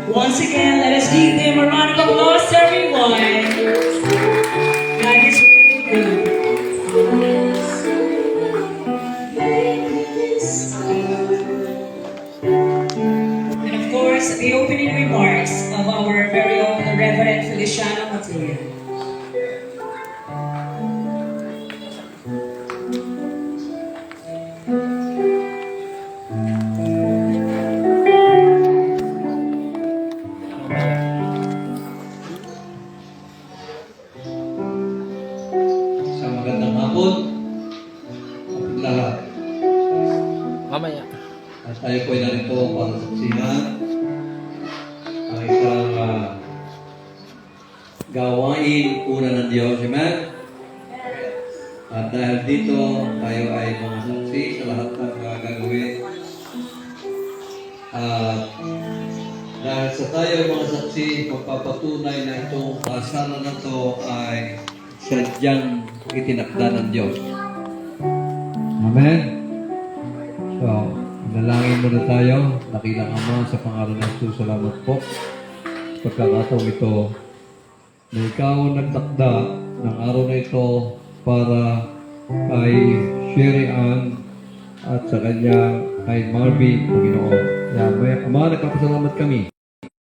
Once again, let us give them a round of applause, everyone. God is really good. And of course, the opening remarks of our very own Reverend Feliciano Mateo. Sa magandang hapon, kapit lahat. Mamaya. At tayo po ay narito para saksihan ang isang gawain una ng Diyos. Amen? At dahil dito, tayo ay mga saksi sa lahat ng gagawin. At dahil sa tayo ay mga saksi, magpapatunay na itong kasalan na ito ay sadyang itinakda ng Diyos. Amen? So, nalangin muna tayo. Nakilang Ama, sa pangalan ng Jesus, salamat po. Sa pagkakataong ito, na ikaw ang nagtakda ng araw na ito para kay Sherry Ann at sa kanya kay Marvin, Panginoon. Kaya, Ama, nagpapasalamat kami